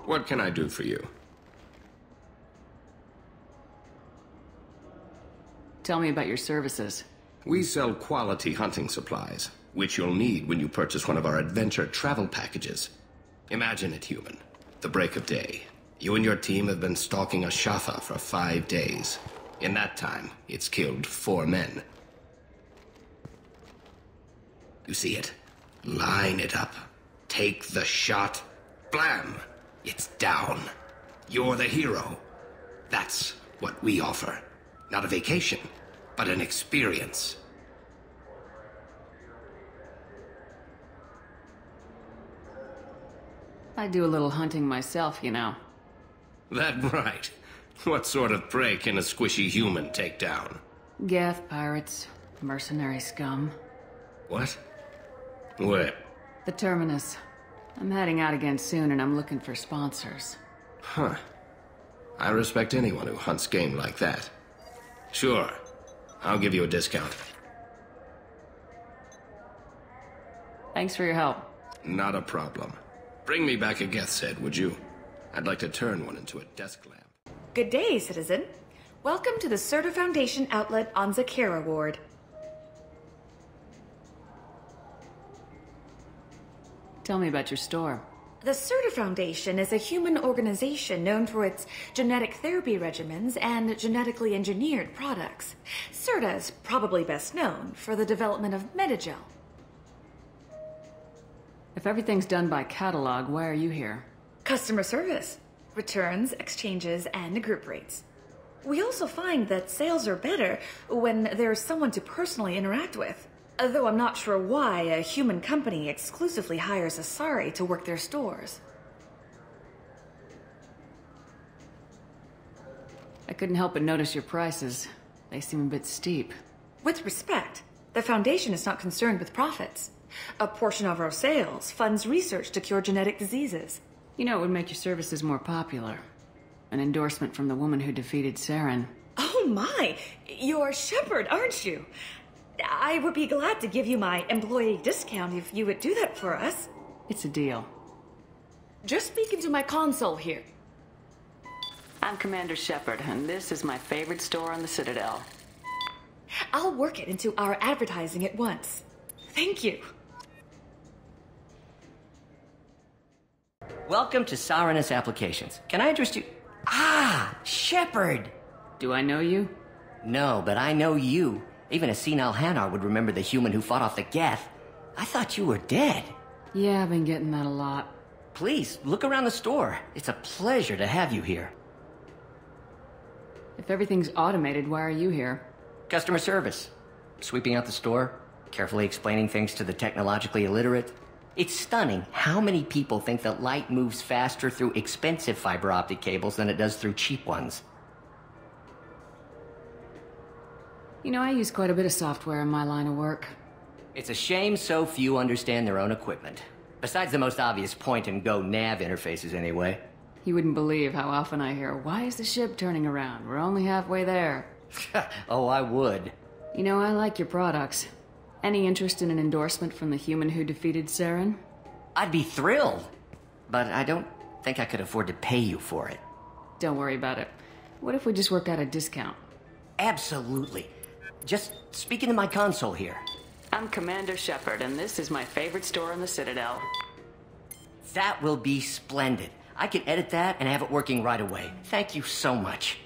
What can I do for you? Tell me about your services. We sell quality hunting supplies, which you'll need when you purchase one of our adventure travel packages. Imagine it, human. The break of day. You and your team have been stalking a Shafa for 5 days. In that time, it's killed 4 men. You see it? Line it up. Take the shot. Blam! It's down. You're the hero. That's what we offer. Not a vacation, but an experience. I do a little hunting myself, you know. That right. What sort of prey can a squishy human take down? Geth pirates, mercenary scum. What? Where? The Terminus. I'm heading out again soon and I'm looking for sponsors. Huh. I respect anyone who hunts game like that. Sure. I'll give you a discount. Thanks for your help. Not a problem. Bring me back a Geth's head, would you? I'd like to turn one into a desk lamp. Good day, citizen. Welcome to the Serta Foundation outlet on Zakera Ward. Tell me about your store. The Serta Foundation is a human organization known for its genetic therapy regimens and genetically engineered products. Serta is probably best known for the development of Metagel. If everything's done by catalog, why are you here? Customer service, returns, exchanges, and group rates. We also find that sales are better when there's someone to personally interact with. Though I'm not sure why a human company exclusively hires Asari to work their stores. I couldn't help but notice your prices. They seem a bit steep. With respect, the Foundation is not concerned with profits. A portion of our sales funds research to cure genetic diseases. You know, it would make your services more popular. An endorsement from the woman who defeated Saren. Oh my! You're Shepard, aren't you? I would be glad to give you my employee discount if you would do that for us. It's a deal. Just speak into my console here. I'm Commander Shepard, and this is my favorite store on the Citadel. I'll work it into our advertising at once. Thank you. Welcome to Sarenus Applications. Can I interest you? Ah, Shepard! Do I know you? No, but I know you. Even a senile Hanar would remember the human who fought off the Geth. I thought you were dead. Yeah, I've been getting that a lot. Please, look around the store. It's a pleasure to have you here. If everything's automated, why are you here? Customer service. Sweeping out the store, carefully explaining things to the technologically illiterate. It's stunning how many people think that light moves faster through expensive fiber optic cables than it does through cheap ones. You know, I use quite a bit of software in my line of work. It's a shame so few understand their own equipment. Besides the most obvious point-and-go nav interfaces, anyway. You wouldn't believe how often I hear, "Why is the ship turning around? We're only halfway there." Oh, I would. You know, I like your products. Any interest in an endorsement from the human who defeated Saren? I'd be thrilled. But I don't think I could afford to pay you for it. Don't worry about it. What if we just work out a discount? Absolutely. Just speak into my console here. I'm Commander Shepard, and this is my favorite store on the Citadel. That will be splendid. I can edit that and have it working right away. Thank you so much.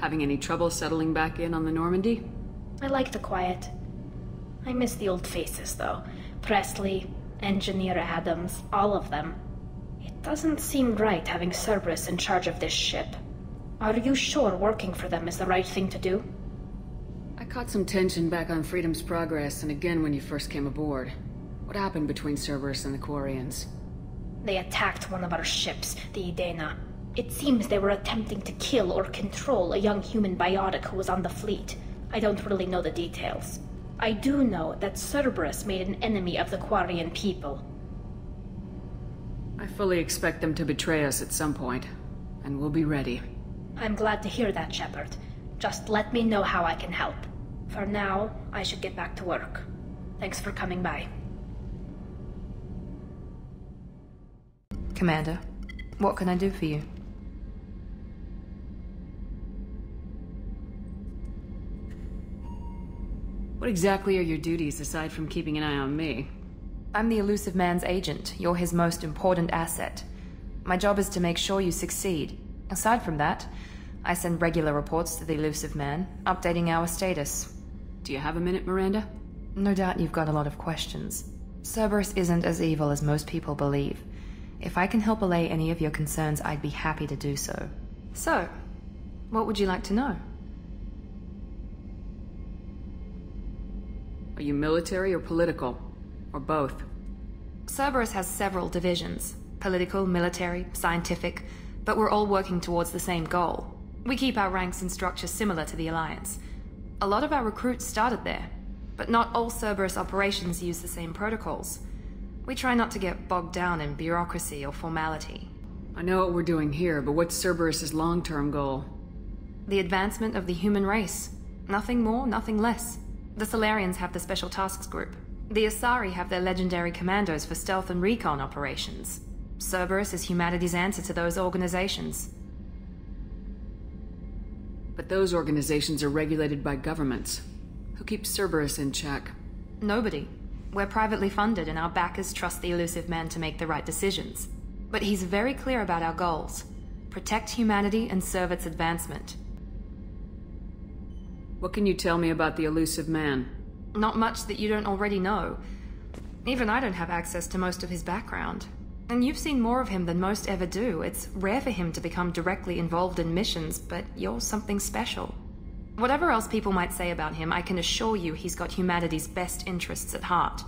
Having any trouble settling back in on the Normandy? I like the quiet. I miss the old faces, though. Presley, Engineer Adams, all of them. It doesn't seem right having Cerberus in charge of this ship. Are you sure working for them is the right thing to do? I caught some tension back on Freedom's Progress, and again when you first came aboard. What happened between Cerberus and the Quarians? They attacked one of our ships, the Udina. It seems they were attempting to kill or control a young human biotic who was on the fleet. I don't really know the details. I do know that Cerberus made an enemy of the Quarian people. I fully expect them to betray us at some point, and we'll be ready. I'm glad to hear that, Shepard. Just let me know how I can help. For now, I should get back to work. Thanks for coming by. Commander, what can I do for you? What exactly are your duties aside from keeping an eye on me? I'm the Elusive Man's agent. You're his most important asset. My job is to make sure you succeed. Aside from that, I send regular reports to the Elusive Man, updating our status. Do you have a minute, Miranda? No doubt you've got a lot of questions. Cerberus isn't as evil as most people believe. If I can help allay any of your concerns, I'd be happy to do so. So, what would you like to know? Are you military or political? Or both? Cerberus has several divisions. Political, military, scientific, but we're all working towards the same goal. We keep our ranks and structure similar to the Alliance. A lot of our recruits started there, but not all Cerberus operations use the same protocols. We try not to get bogged down in bureaucracy or formality. I know what we're doing here, but what's Cerberus's long-term goal? The advancement of the human race. Nothing more, nothing less. The Solarians have the Special Tasks Group. The Asari have their legendary commandos for stealth and recon operations. Cerberus is humanity's answer to those organizations. But those organizations are regulated by governments. Who keeps Cerberus in check? Nobody. We're privately funded and our backers trust the Elusive Man to make the right decisions. But he's very clear about our goals. Protect humanity and serve its advancement. What can you tell me about the Elusive Man? Not much that you don't already know. Even I don't have access to most of his background. And you've seen more of him than most ever do. It's rare for him to become directly involved in missions, but you're something special. Whatever else people might say about him, I can assure you he's got humanity's best interests at heart.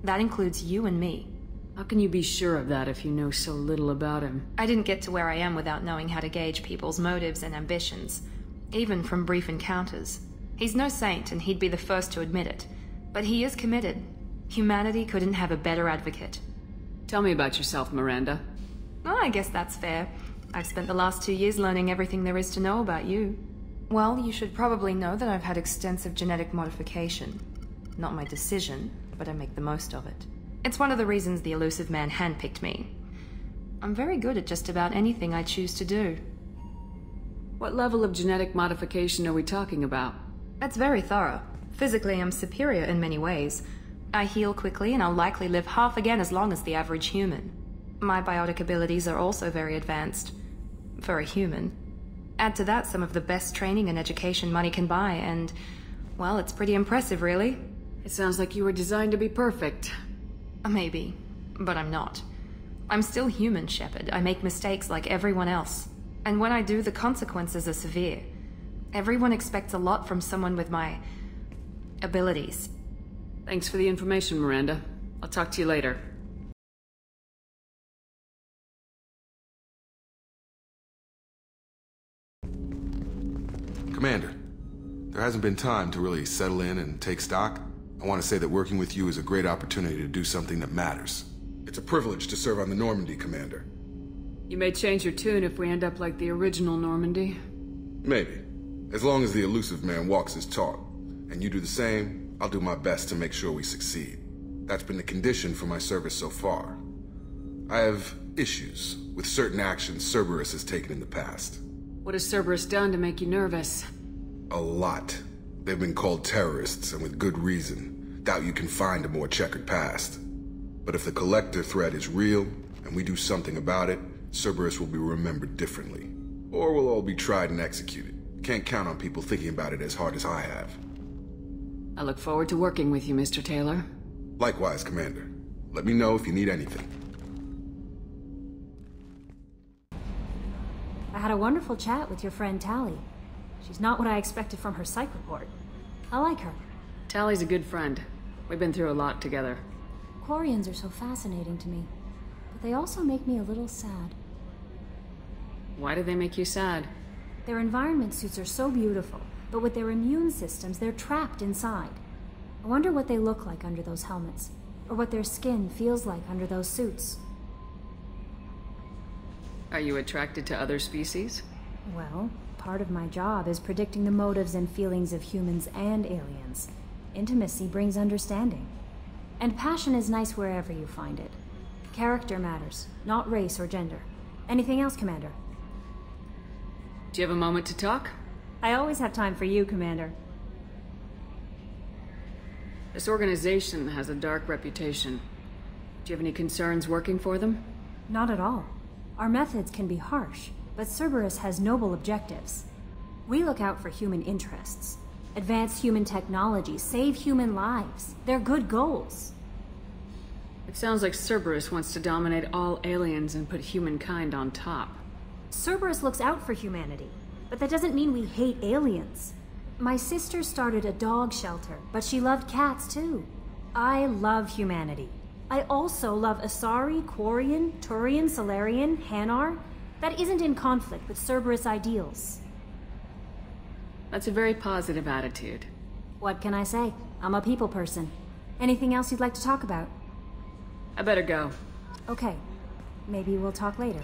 That includes you and me. How can you be sure of that if you know so little about him? I didn't get to where I am without knowing how to gauge people's motives and ambitions, even from brief encounters. He's no saint, and he'd be the first to admit it. But he is committed. Humanity couldn't have a better advocate. Tell me about yourself, Miranda. Oh, I guess that's fair. I've spent the last 2 years learning everything there is to know about you. Well, you should probably know that I've had extensive genetic modification. Not my decision, but I make the most of it. It's one of the reasons the Elusive Man handpicked me. I'm very good at just about anything I choose to do. What level of genetic modification are we talking about? That's very thorough. Physically, I'm superior in many ways. I heal quickly, and I'll likely live half again as long as the average human. My biotic abilities are also very advanced. For a human. Add to that some of the best training and education money can buy, and, well, it's pretty impressive, really. It sounds like you were designed to be perfect. Maybe, but I'm not. I'm still human, Shepard. I make mistakes like everyone else. And when I do, the consequences are severe. Everyone expects a lot from someone with my abilities. Thanks for the information, Miranda. I'll talk to you later. Commander, there hasn't been time to really settle in and take stock. I want to say that working with you is a great opportunity to do something that matters. It's a privilege to serve on the Normandy, Commander. You may change your tune if we end up like the original Normandy. Maybe. As long as the Elusive Man walks his talk, and you do the same, I'll do my best to make sure we succeed. That's been the condition for my service so far. I have issues with certain actions Cerberus has taken in the past. What has Cerberus done to make you nervous? A lot. They've been called terrorists, and with good reason. Doubt you can find a more checkered past. But if the Collector threat is real, and we do something about it, Cerberus will be remembered differently. Or we'll all be tried and executed. Can't count on people thinking about it as hard as I have. I look forward to working with you, Mr. Taylor. Likewise, Commander. Let me know if you need anything. I had a wonderful chat with your friend Tali. She's not what I expected from her psych report. I like her. Tali's a good friend. We've been through a lot together. Quarians are so fascinating to me, but they also make me a little sad. Why do they make you sad? Their environment suits are so beautiful, but with their immune systems, they're trapped inside. I wonder what they look like under those helmets, or what their skin feels like under those suits. Are you attracted to other species? Well, part of my job is predicting the motives and feelings of humans and aliens. Intimacy brings understanding. And passion is nice wherever you find it. Character matters, not race or gender. Anything else, Commander? Do you have a moment to talk? I always have time for you, Commander. This organization has a dark reputation. Do you have any concerns working for them? Not at all. Our methods can be harsh, but Cerberus has noble objectives. We look out for human interests. Advance human technology, save human lives. They're good goals. It sounds like Cerberus wants to dominate all aliens and put humankind on top. Cerberus looks out for humanity, but that doesn't mean we hate aliens. My sister started a dog shelter, but she loved cats too. I love humanity. I also love Asari, Quarian, Turian, Solarian, Hanar. That isn't in conflict with Cerberus ideals. That's a very positive attitude. What can I say? I'm a people person. Anything else you'd like to talk about? I better go. Okay. Maybe we'll talk later.